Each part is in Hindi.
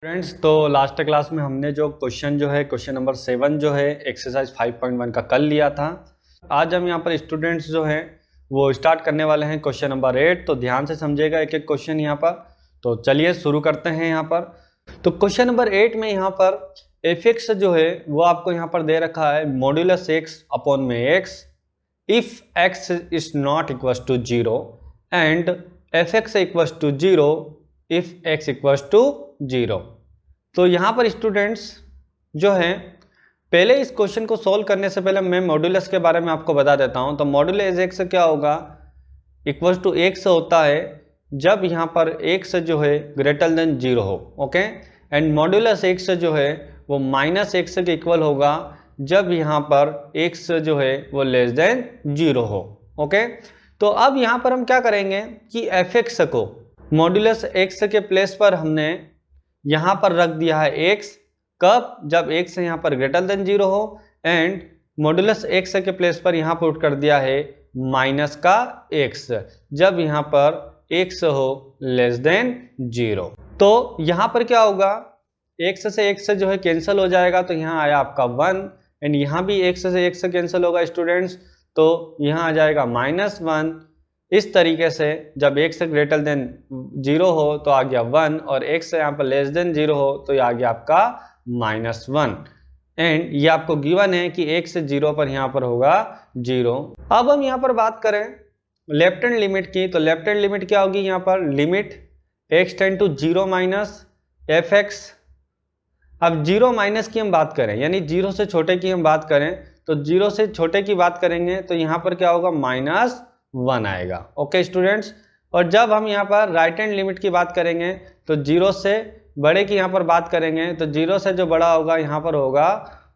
फ्रेंड्स, तो लास्ट क्लास में हमने जो क्वेश्चन क्वेश्चन नंबर 7 एक्सरसाइज 5.1 का कर लिया था। आज हम यहाँ पर स्टूडेंट्स वो स्टार्ट करने वाले हैं क्वेश्चन नंबर 8। तो ध्यान से समझिएगा एक एक क्वेश्चन यहाँ पर। तो चलिए शुरू करते हैं यहाँ पर। तो क्वेश्चन नंबर 8 में यहाँ पर एफ एक्स वो आपको यहाँ पर दे रखा है मॉड्यूलस एक्स अपॉन में X if X is not equal to 0 and F x equal to 0 if X equal to 0। तो यहाँ पर स्टूडेंट्स पहले इस क्वेश्चन को सॉल्व करने से पहले मैं मॉड्यूलस के बारे में आपको बता देता हूँ। तो मॉड्यूलस एक्स क्या होगा, इक्वल टू एक्स होता है जब यहाँ पर एक्स ग्रेटर देन 0 हो। ओके, एंड मॉड्यूलस एक्स वो माइनस एक्स के इक्वल होगा जब यहाँ पर एक्स वो लेस देन 0 हो। ओके, तो अब यहाँ पर हम क्या करेंगे कि एफ एक्स को मॉड्यूलस एक्स के प्लेस पर हमने यहाँ पर रख दिया है एक्स, कब, जब एक्स यहाँ पर ग्रेटर देन 0 हो, एंड मॉड्यूलस एक्स के प्लेस पर यहाँ पुट कर दिया है माइनस का एक्स जब यहाँ पर एक्स हो लेस देन 0। तो यहाँ पर क्या होगा, एक्स से एक्स कैंसिल हो जाएगा, तो यहाँ आया आपका 1, एंड यहाँ भी एक्स से एक्स कैंसिल होगा स्टूडेंट्स, तो यहाँ आ जाएगा -1। इस तरीके से जब x ग्रेटर देन 0 हो तो आ गया 1, और x यहाँ पर लेस देन 0 हो तो ये आ गया आपका -1। एंड ये आपको गिवन है कि x 0 पर यहाँ पर होगा 0। अब हम यहाँ पर बात करें लेफ्ट हैंड लिमिट की, तो लेफ्ट हैंड लिमिट क्या होगी, यहाँ पर limit x tend to 0 minus F X. अब 0 माइनस की हम बात करें, यानी 0 से छोटे की हम बात करें, तो 0 से छोटे की बात करेंगे तो यहाँ पर क्या होगा, -1 आएगा। ओके स्टूडेंट्स, और जब हम यहाँ पर राइट हैंड लिमिट की बात करेंगे तो 0 से बड़े की यहाँ पर बात करेंगे, तो 0 से जो बड़ा होगा यहाँ पर होगा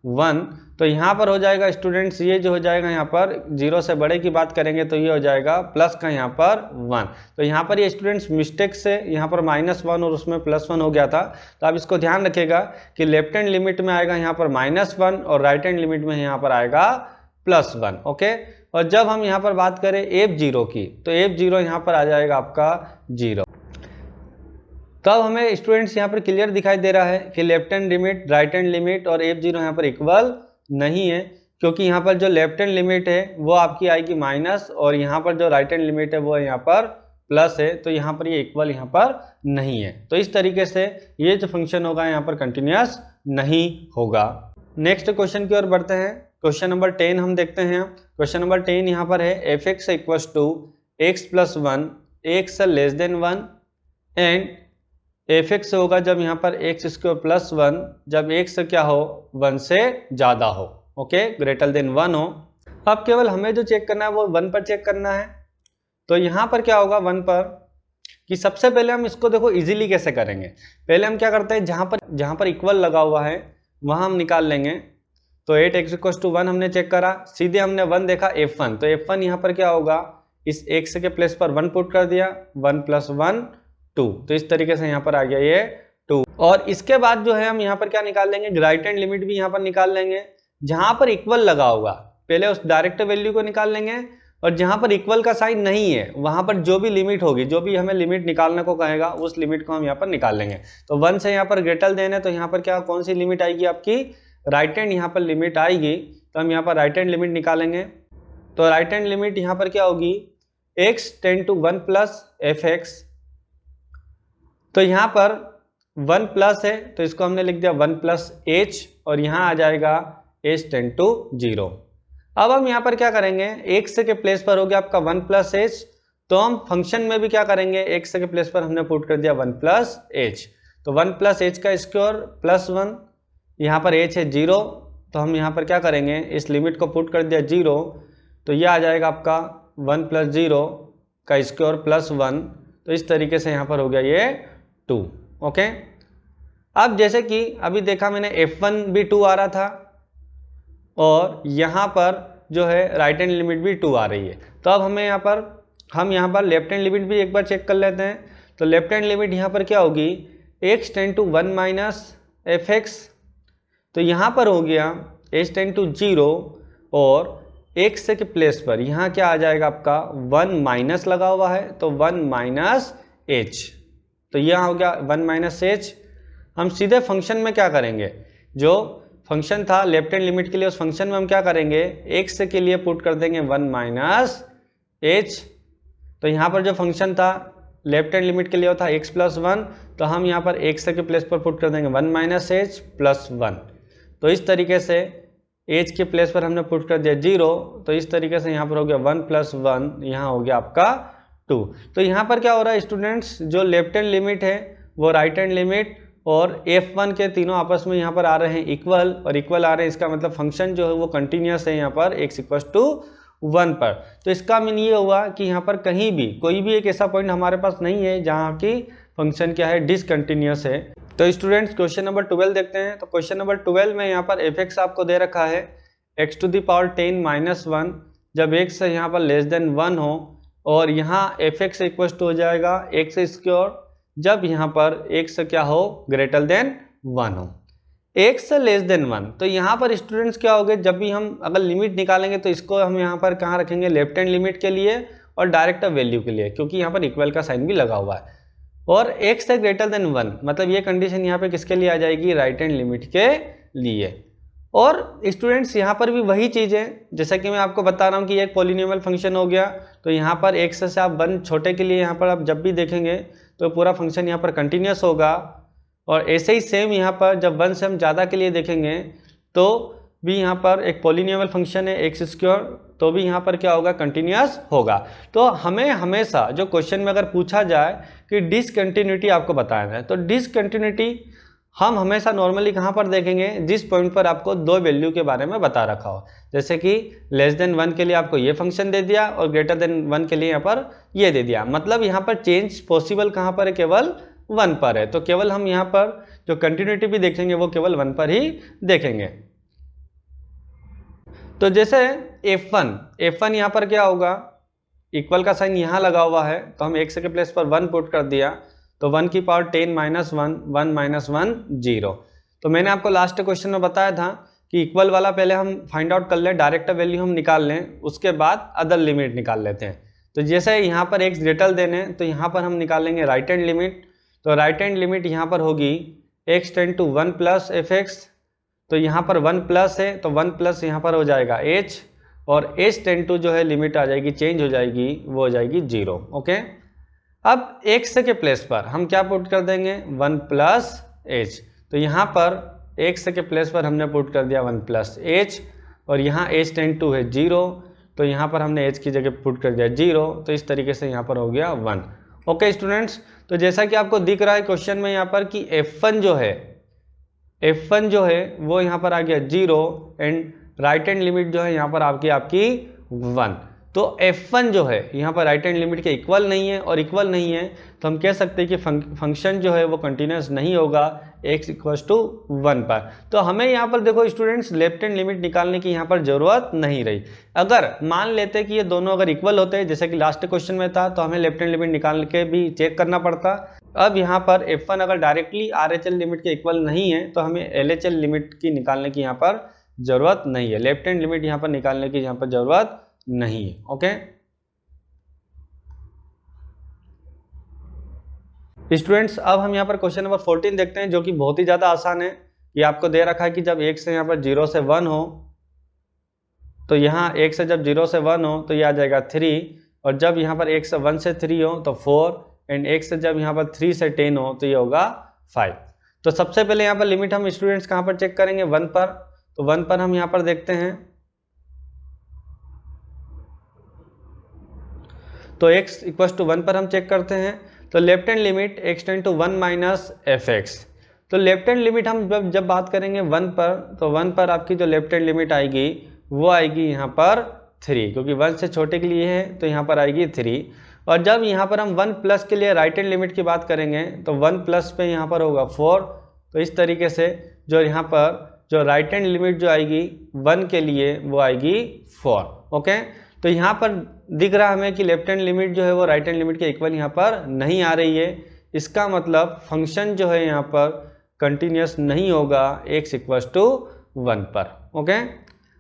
1। तो यहाँ पर हो जाएगा स्टूडेंट्स, ये जो हो जाएगा यहाँ पर 0 से बड़े की बात करेंगे तो ये हो जाएगा प्लस का यहाँ पर 1। तो यहाँ पर ये स्टूडेंट्स मिस्टेक से यहाँ पर -1 और उसमें +1 हो गया था। तो आप इसको ध्यान रखिएगा कि लेफ्ट हैंड लिमिट में आएगा यहाँ पर -1 और राइट हैंड लिमिट में यहाँ पर आएगा +1। ओके, और जब हम यहाँ पर बात करें f0 की, तो f0 यहाँ पर आ जाएगा आपका 0। तब हमें स्टूडेंट्स यहाँ पर क्लियर दिखाई दे रहा है कि left hand limit, right hand limit और f0 यहाँ पर इक्वल नहीं है, क्योंकि यहाँ पर जो लेफ्ट हैंड लिमिट है वो आपकी आएगी माइनस, और यहाँ पर जो राइट हैंड लिमिट है वो यहाँ पर प्लस है, तो यहाँ पर ये इक्वल यहाँ पर नहीं है। तो इस तरीके से ये जो फंक्शन होगा यहाँ पर कंटिन्यूस नहीं होगा। नेक्स्ट क्वेश्चन की ओर बढ़ते हैं। क्वेश्चन नंबर 10 हम देखते हैं। क्वेश्चन नंबर 10 यहाँ पर है f x equal to x plus 1 x less than 1 and F x होगा जब यहाँ पर एक्स स्क्वायर प्लस 1 जब एक्स क्या हो 1 से ज़्यादा हो। ओके, ग्रेटर देन 1 हो। अब केवल हमें जो चेक करना है वो 1 पर चेक करना है। तो यहाँ पर क्या होगा 1 पर, कि सबसे पहले हम इसको देखो इजीली कैसे करेंगे। पहले हम क्या करते हैं, जहाँ पर इक्वल लगा हुआ है वहाँ हम निकाल लेंगे। तो 8x = 1 हमने चेक करा, सीधे हमने 1 देखा f1, तो f1 यहाँ पर क्या होगा, इस x के प्लेस पर 1 पुट कर दिया, 1 + 1 2, तो इस तरीके से यहाँ पर आ गया ये 2। और इसके बाद हम यहाँ पर क्या निकाल लेंगे, राइट हैंड लिमिट भी यहाँ पर निकाल लेंगे। जहाँ पर इक्वल लगा होगा पहले उस डायरेक्ट वैल्यू को निकाल लेंगे, और जहाँ पर इक्वल का साइन नहीं है वहाँ पर जो भी लिमिट होगी, जो भी हमें लिमिट निकालने को कहेगा उस लिमिट को हम यहाँ पर निकाल लेंगे। तो 1 से यहाँ पर ग्रेटर देन है, तो यहाँ पर क्या कौन सी लिमिट आएगी आपकी, राइट हैंड यहाँ पर लिमिट आएगी। तो हम यहाँ पर राइट हैंड लिमिट निकालेंगे। तो राइट हैंड लिमिट यहाँ पर क्या होगी, x tend to 1 plus f x. तो यहाँ पर 1 प्लस है तो इसको हमने लिख दिया 1 प्लस h, और यहाँ आ जाएगा h टेंड टू 0। अब हम यहाँ पर क्या करेंगे, x के प्लेस पर हो गया आपका 1 प्लस h, तो हम फंक्शन में भी क्या करेंगे, x के प्लेस पर हमने पुट कर दिया 1 प्लस h। तो 1 प्लस h का स्क्वायर प्लस 1, यहाँ पर h है 0, तो हम यहाँ पर क्या करेंगे, इस लिमिट को पुट कर दिया 0, तो ये आ जाएगा आपका 1 + 0 का स्क्वायर प्लस 1, तो इस तरीके से यहाँ पर हो गया ये 2। ओके, अब जैसे कि अभी देखा मैंने f1 भी 2 आ रहा था, और यहाँ पर राइट हैंड लिमिट भी 2 आ रही है। तो अब हम यहाँ पर लेफ्ट हैंड लिमिट भी एक बार चेक कर लेते हैं। तो लेफ्ट हैंड लिमिट यहाँ पर क्या होगी, x tend to 1 minus F x, तो यहाँ पर हो गया h टेंड टू 0, और x के प्लेस पर यहाँ क्या आ जाएगा आपका 1 माइनस लगा हुआ है, तो 1 - h, तो यहाँ हो गया 1 - h। हम सीधे फंक्शन में क्या करेंगे, जो फंक्शन था लेफ्ट हैंड लिमिट के लिए, उस फंक्शन में हम क्या करेंगे, x के लिए पुट कर देंगे 1 माइनस h। तो यहाँ पर जो फंक्शन था लेफ्ट हैंड लिमिट के लिए था x प्लस 1, तो हम यहाँ पर x के प्लेस पर पुट कर देंगे 1 माइनस h प्लस 1। तो इस तरीके से h के प्लेस पर हमने पुट कर दिया 0, तो इस तरीके से यहाँ पर हो गया 1 प्लस 1, यहाँ हो गया आपका 2। तो यहाँ पर क्या हो रहा है स्टूडेंट्स, जो लेफ्ट हैंड लिमिट है वो राइट हैंड लिमिट और f1 के तीनों आपस में यहाँ पर आ रहे हैं इक्वल, और इक्वल आ रहे हैं, इसका मतलब फंक्शन जो है वो कंटिन्यूस है यहाँ पर x इक्वल टू 1 पर। तो इसका मीन ये हुआ कि यहाँ पर कहीं भी कोई भी एक ऐसा पॉइंट हमारे पास नहीं है जहाँ की फंक्शन क्या है, डिसकंटिन्यूस है। तो स्टूडेंट्स क्वेश्चन नंबर 12 देखते हैं। तो क्वेश्चन नंबर 12 में यहाँ पर f(x) आपको दे रखा है x to the power 10 minus 1, जब x यहाँ पर लेस देन 1 हो, और यहाँ f(x) इक्वल टू हो जाएगा x स्क्वायर जब यहाँ पर x क्या हो, ग्रेटर देन 1 हो, x लेस देन 1। तो यहाँ पर स्टूडेंट्स क्या हो गए, जब भी हम अगर लिमिट निकालेंगे तो इसको हम यहाँ पर कहाँ रखेंगे, लेफ्ट हैंड लिमिट के लिए और डायरेक्ट वैल्यू के लिए, क्योंकि यहाँ पर इक्वल का साइन भी लगा हुआ है। और x है ग्रेटर देन 1, मतलब ये कंडीशन यहाँ पे किसके लिए आ जाएगी, राइट हैंड लिमिट के लिए। और स्टूडेंट्स यहाँ पर भी वही चीज़ है, जैसा कि मैं आपको बता रहा हूँ कि एक पॉलिनोमियल फंक्शन हो गया, तो यहाँ पर x से आप 1 छोटे के लिए यहाँ पर आप जब भी देखेंगे तो पूरा फंक्शन यहाँ पर कंटिन्यूस होगा। और ऐसे ही सेम यहाँ पर जब 1 से हम ज़्यादा के लिए देखेंगे तो भी यहाँ पर एक पॉलिनोमियल फंक्शन है एक्स स्क्वायर, तो भी यहाँ पर क्या होगा, कंटिन्यूस होगा। तो हमें हमेशा जो क्वेश्चन में अगर पूछा जाए कि डिसकंटिन्यूटी आपको बताना है, तो डिसकंटिन्यूटी हम हमेशा नॉर्मली कहाँ पर देखेंगे, जिस पॉइंट पर आपको दो वैल्यू के बारे में बता रखा हो। जैसे कि लेस देन 1 के लिए आपको ये फंक्शन दे दिया और ग्रेटर देन 1 के लिए यहाँ पर ये दे दिया, मतलब यहाँ पर चेंज पॉसिबल कहाँ पर है, केवल 1 पर है। तो केवल हम यहाँ पर जो कंटिन्यूटी भी देखेंगे वो केवल 1 पर ही देखेंगे। तो जैसे f1 यहाँ पर क्या होगा, इक्वल का साइन यहाँ लगा हुआ है, तो हम x के प्लेस पर 1 पुट कर दिया, तो 1 की पावर 10 माइनस 1, 1 माइनस 1 0। तो मैंने आपको लास्ट क्वेश्चन में बताया था कि इक्वल वाला पहले हम फाइंड आउट कर लें, डायरेक्ट वैल्यू हम निकाल लें, उसके बाद अदर लिमिट निकाल लेते हैं। तो जैसे यहाँ पर x ग्रेटर देन है, तो यहाँ पर हम निकालेंगे राइट हैंड लिमिट। तो राइट हैंड लिमिट यहाँ पर होगी x tend to 1 plus f(x), तो यहाँ पर 1 प्लस है तो 1 प्लस यहाँ पर हो जाएगा h, और h टेंड टू जो है लिमिट आ जाएगी, चेंज हो जाएगी, वो हो जाएगी 0। ओके, अब x के प्लेस पर हम क्या पुट कर देंगे, 1 प्लस h। तो यहाँ पर x के प्लेस पर हमने पुट कर दिया 1 प्लस h, और यहाँ h टेंड टू है 0, तो यहाँ पर हमने h की जगह पुट कर दिया 0, तो इस तरीके से यहाँ पर हो गया 1। ओके स्टूडेंट्स, तो जैसा कि आपको दिख रहा है क्वेश्चन में यहाँ पर कि f1 जो है वो यहाँ पर आ गया 0, एंड राइट हैंड लिमिट जो है यहाँ पर आपकी 1। तो f1 जो है यहाँ पर राइट हैंड लिमिट के इक्वल नहीं है, और इक्वल नहीं है तो हम कह सकते हैं कि फंक्शन जो है वो कंटिन्यूस नहीं होगा x इक्वल्स टू 1 पर। तो हमें यहाँ पर देखो स्टूडेंट्स लेफ्ट हैंड लिमिट निकालने की यहाँ पर ज़रूरत नहीं रही। अगर मान लेते कि ये दोनों अगर इक्वल होते जैसे कि लास्ट क्वेश्चन में था, तो हमें लेफ्ट हैंड लिमिट निकाल के भी चेक करना पड़ता। अब यहाँ पर f1 अगर डायरेक्टली RHL लिमिट के इक्वल नहीं है तो हमें LHL लिमिट की निकालने की यहाँ पर ज़रूरत नहीं है, लेफ्ट हैंड लिमिट यहाँ पर निकालने की यहाँ पर ज़रूरत नहीं है। ओके स्टूडेंट्स, अब हम यहाँ पर क्वेश्चन नंबर 14 देखते हैं, जो कि बहुत ही ज़्यादा आसान है। ये आपको दे रखा है कि जब x से यहाँ पर 0 से 1 हो, तो यहाँ x से जब 0 से 1 हो तो ये आ जाएगा 3, और जब यहाँ पर x से 1 से 3 हो तो 4, एंड x से जब यहाँ पर 3 से 10 हो तो ये होगा 5। तो सबसे पहले यहाँ पर लिमिट हम स्टूडेंट्स कहाँ पर चेक करेंगे, 1 पर। तो 1 पर हम यहाँ पर देखते हैं, तो x इक्वल्स टू 1 पर हम चेक करते हैं। तो left hand limit x tend to 1 minus f(x). तो लेफ्ट हैंड लिमिट हम जब बात करेंगे 1 पर, तो 1 पर आपकी जो लेफ्ट हैंड लिमिट आएगी वो आएगी यहाँ पर 3, क्योंकि 1 से छोटे के लिए है तो यहाँ पर आएगी 3। और जब यहाँ पर हम 1 प्लस के लिए राइट हैंड लिमिट की बात करेंगे तो 1 प्लस पे यहाँ पर होगा 4। तो इस तरीके से जो यहाँ पर जो राइट हैंड लिमिट जो आएगी 1 के लिए वो आएगी 4। ओके, तो यहाँ पर दिख रहा है हमें कि लेफ्ट हैंड लिमिट जो है वो राइट हैंड लिमिट के इक्वल यहाँ पर नहीं आ रही है। इसका मतलब फंक्शन जो है यहाँ पर कंटिन्यूस नहीं होगा x इक्वल्स टू 1 पर। ओके,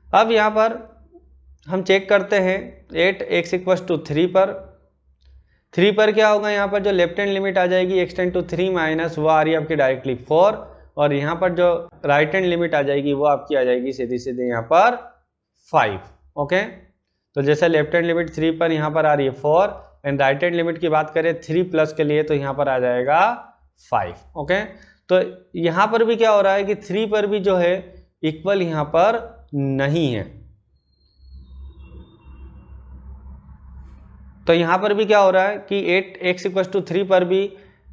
अब यहाँ पर हम चेक करते हैं 8x इक्वल्स टू 3 पर। 3 पर क्या होगा, यहाँ पर जो लेफ्ट हैंड लिमिट आ जाएगी एक्स टेंड टू 3 माइनस वो आ रही है आपकी डायरेक्टली 4, और यहाँ पर जो राइट हैंड लिमिट आ जाएगी वो आपकी आ जाएगी सीधी सीधी यहाँ पर 5। ओके, तो जैसे लेफ्ट हैंड लिमिट 3 पर यहाँ पर आ रही है 4 एंड राइट हैंड लिमिट की बात करें 3 प्लस के लिए तो यहाँ पर आ जाएगा 5। ओके, तो यहाँ पर भी क्या हो रहा है कि 3 पर भी जो है इक्वल यहाँ पर नहीं है, तो यहाँ पर भी क्या हो रहा है कि 8x = 3 पर भी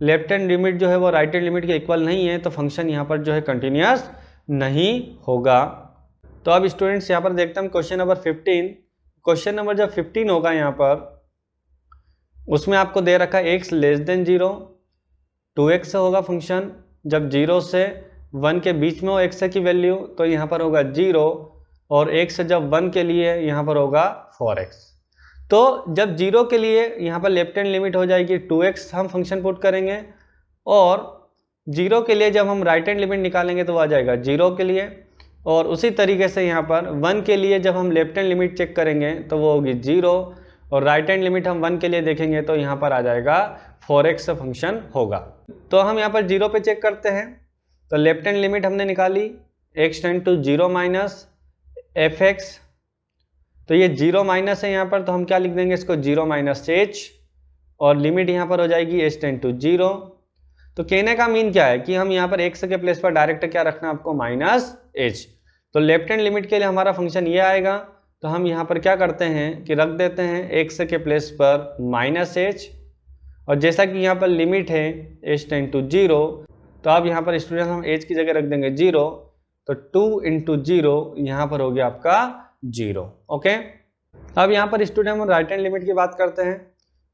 लेफ्ट हैंड लिमिट जो है वो राइट हैंड लिमिट के इक्वल नहीं है, तो फंक्शन यहाँ पर जो है कंटिन्यूअस नहीं होगा। तो अब स्टूडेंट्स यहाँ पर देखते हैं क्वेश्चन नंबर 15। क्वेश्चन नंबर जब 15 होगा यहाँ पर, उसमें आपको दे रखा है x < 0, 2x होगा फंक्शन, जब 0 से 1 के बीच में हो x की वैल्यू तो यहाँ पर होगा 0, और x जब 1 के लिए यहाँ पर होगा 4x। तो जब 0 के लिए यहाँ पर लेफ्ट हैंड लिमिट हो जाएगी 2x हम फंक्शन पुट करेंगे, और 0 के लिए जब हम राइट हैंड लिमिट निकालेंगे तो वो आ जाएगा 0 के लिए, और उसी तरीके से यहाँ पर 1 के लिए जब हम लेफ्ट हैंड लिमिट चेक करेंगे तो वो होगी 0, और राइट हैंड लिमिट हम 1 के लिए देखेंगे तो यहाँ पर आ जाएगा 4x फंक्शन होगा। तो हम यहाँ पर 0 पे चेक करते हैं, तो लेफ्ट हैंड लिमिट हमने निकाली x tend to 0 minus fx, तो ये 0 माइनस है यहाँ पर, तो हम क्या लिख देंगे इसको 0 माइनस h, और लिमिट यहाँ पर हो जाएगी h टेंड टू 0। तो कहने का मीन क्या है कि हम यहाँ पर x के प्लेस पर डायरेक्ट क्या रखना है आपको माइनस h, तो लेफ्ट हैंड लिमिट के लिए हमारा फंक्शन ये आएगा, तो हम यहाँ पर क्या करते हैं कि रख देते हैं x के प्लेस पर माइनस h, और जैसा कि यहाँ पर लिमिट है h टेंड टू 0, तो अब यहाँ पर स्टूडेंट हम h की जगह रख देंगे 0, तो 2 × 0 यहाँ पर हो गया आपका 0। ओके, अब यहाँ पर स्टूडेंट हम राइट हैंड लिमिट की बात करते हैं,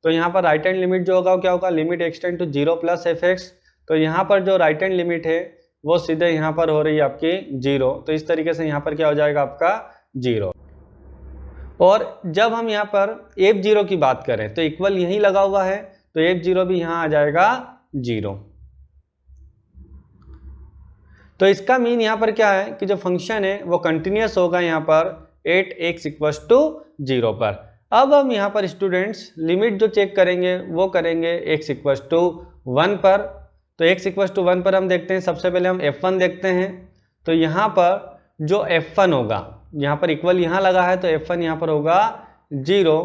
तो यहाँ पर राइट हैंड लिमिट जो होगा क्या होगा, limit x tend to 0 plus fx, तो यहाँ पर जो राइट हैंड लिमिट है वो सीधे यहाँ पर हो रही है आपकी 0, तो इस तरीके से यहाँ पर क्या हो जाएगा आपका 0। और जब हम यहाँ पर f0 की बात करें तो इक्वल यहीं लगा हुआ है, तो f0 भी यहाँ आ जाएगा 0। तो इसका मीन यहाँ पर क्या है कि जो फंक्शन है वो कंटिन्यूअस होगा यहाँ पर 8x = 0 पर। अब हम यहाँ पर स्टूडेंट्स लिमिट जो चेक करेंगे वो करेंगे x = 1 पर, तो x = 1 पर हम देखते हैं, सबसे पहले हम f1 देखते हैं, तो यहाँ पर जो f1 होगा यहाँ पर इक्वल यहाँ लगा है, तो f1 यहाँ पर होगा 0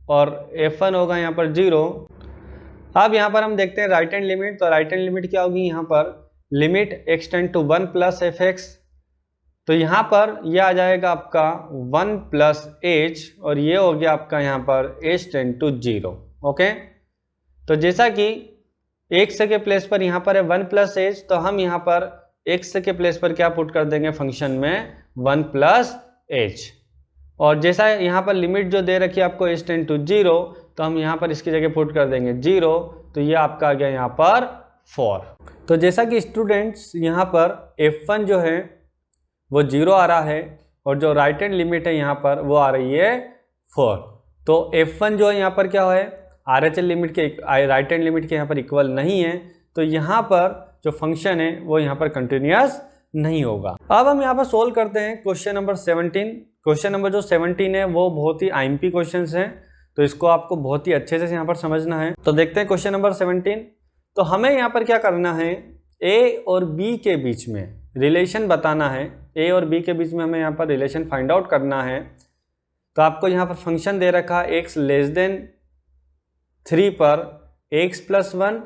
और f1 होगा यहाँ पर 0। अब यहाँ पर हम देखते हैं राइट हैंड लिमिट, तो राइट हैंड लिमिट क्या होगी यहाँ पर, limit x tend to 1 plus fx, तो यहाँ पर यह आ जाएगा आपका 1 प्लस h, और ये हो गया आपका यहाँ पर h टेंड टू 0। ओके, तो जैसा कि x के प्लेस पर यहाँ पर है 1 प्लस h, तो हम यहाँ पर x के प्लेस पर क्या पुट कर देंगे फंक्शन में 1 प्लस h, और जैसा यहाँ पर लिमिट जो दे रखी है आपको h टेंड टू 0, तो हम यहाँ पर इसकी जगह पुट कर देंगे 0, तो ये आपका आ गया यहाँ पर 4। तो जैसा कि स्टूडेंट्स यहाँ पर f1 जो है वो 0 आ रहा है, और जो राइट हैंड लिमिट है यहाँ पर वो आ रही है 4, तो f1 जो है यहाँ पर क्या है RHL लिमिट के राइट हैंड लिमिट के यहाँ पर इक्वल नहीं है, तो यहाँ पर जो फंक्शन है वो यहाँ पर कंटिन्यूअस नहीं होगा। अब हम यहाँ पर सोल्व करते हैं क्वेश्चन नंबर 17। क्वेश्चन नंबर जो 17 है वो बहुत ही IMP क्वेश्चन हैं, तो इसको आपको बहुत ही अच्छे से यहाँ पर समझना है। तो देखते हैं क्वेश्चन नंबर 17। तो हमें यहाँ पर क्या करना है, A और B के बीच में रिलेशन बताना है, A और B के बीच में हमें यहाँ पर रिलेशन फाइंड आउट करना है। तो आपको यहाँ पर फंक्शन दे रखा है x < 3 पर x + 1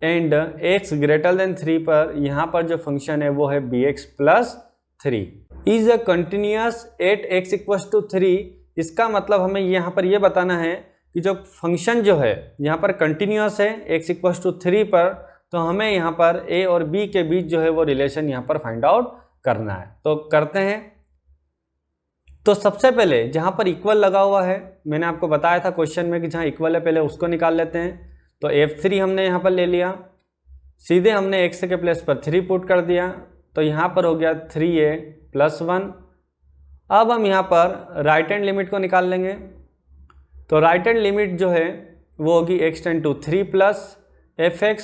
एंड x < 3 पर यहाँ पर जो फंक्शन है वो है bx + 3 is a continuous at x = 3। इसका मतलब हमें यहाँ पर ये बताना है कि जो फंक्शन जो है यहाँ पर कंटिन्यूअस है x = 3 पर, तो हमें यहाँ पर a और b के बीच जो है वो रिलेशन यहाँ पर फाइंड आउट करना है। तो करते हैं। तो सबसे पहले जहाँ पर इक्वल लगा हुआ है, मैंने आपको बताया था क्वेश्चन में कि जहाँ इक्वल है पहले उसको निकाल लेते हैं। तो f3 हमने यहाँ पर ले लिया, सीधे हमने x के प्लेस पर 3 पुट कर दिया, तो यहाँ पर हो गया 3a + 1। अब हम यहाँ पर राइट हैंड लिमिट को निकाल लेंगे। तो राइट हैंड लिमिट जो है वो होगी x tend to 3 plus fx,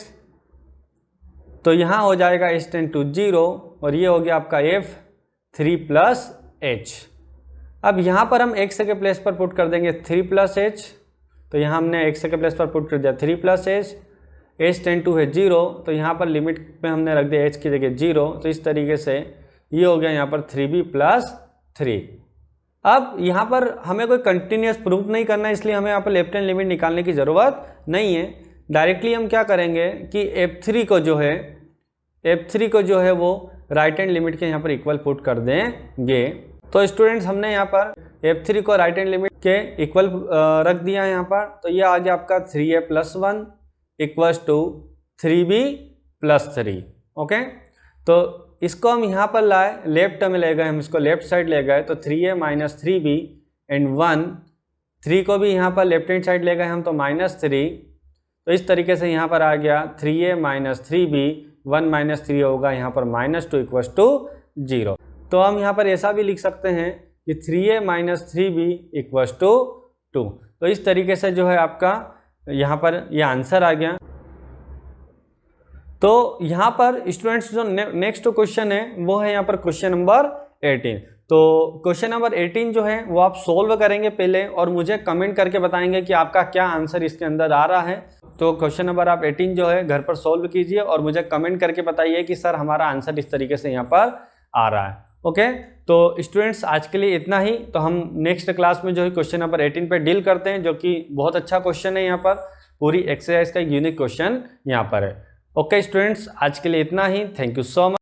तो यहाँ हो जाएगा h टेंड टू 0 और ये हो गया आपका f3 + h। अब यहाँ पर हम x के प्लेस पर पुट कर देंगे 3 + h, तो यहाँ हमने x के प्लेस पर पुट कर दिया 3 + h, h टेंड टू है 0, तो यहाँ पर लिमिट में हमने रख दिया h की जगह 0, तो इस तरीके से ये हो गया यहाँ पर 3b + 3। अब यहाँ पर हमें कोई कंटिन्यूस प्रूफ नहीं करना है, इसलिए हमें यहाँ पर लेफ्ट हैंड लिमिट निकालने की ज़रूरत नहीं है। डायरेक्टली हम क्या करेंगे कि f3 को जो है वो राइट हैंड लिमिट के यहाँ पर इक्वल पुट कर देंगे। तो स्टूडेंट्स हमने यहाँ पर f3 को राइट हैंड लिमिट के इक्वल रख दिया यहाँ पर, तो ये आ गया आपका 3a + 1 = 3b + 3। ओके, तो इसको हम यहाँ पर लाए, लेफ्ट में ले गए, हम इसको लेफ्ट साइड ले गए, तो 3a - 3b एंड 1, 3 को भी यहाँ पर लेफ्ट हैंड साइड ले गए हम, तो -3, तो इस तरीके से यहाँ पर आ गया 3a - 3b, 1 - 3 होगा यहाँ पर -2 = 0। तो हम यहाँ पर ऐसा भी लिख सकते हैं कि 3a - 3b = 2। तो इस तरीके से जो है आपका यहाँ पर यह आंसर आ गया। तो यहाँ पर स्टूडेंट्स जो नेक्स्ट क्वेश्चन है वो है यहाँ पर क्वेश्चन नंबर 18। तो क्वेश्चन नंबर 18 जो है वो आप सोल्व करेंगे पहले और मुझे कमेंट करके बताएंगे कि आपका क्या आंसर इसके अंदर आ रहा है। तो क्वेश्चन नंबर आप 18 जो है घर पर सोल्व कीजिए और मुझे कमेंट करके बताइए कि सर हमारा आंसर इस तरीके से यहाँ पर आ रहा है। ओके, तो स्टूडेंट्स आज के लिए इतना ही। तो हम नेक्स्ट क्लास में जो है क्वेश्चन नंबर 18 पे डील करते हैं, जो कि बहुत अच्छा क्वेश्चन है। यहाँ पर पूरी एक्सरसाइज का एक यूनिक क्वेश्चन यहाँ पर है। ओके स्टूडेंट्स, आज के लिए इतना ही। Thank you so much.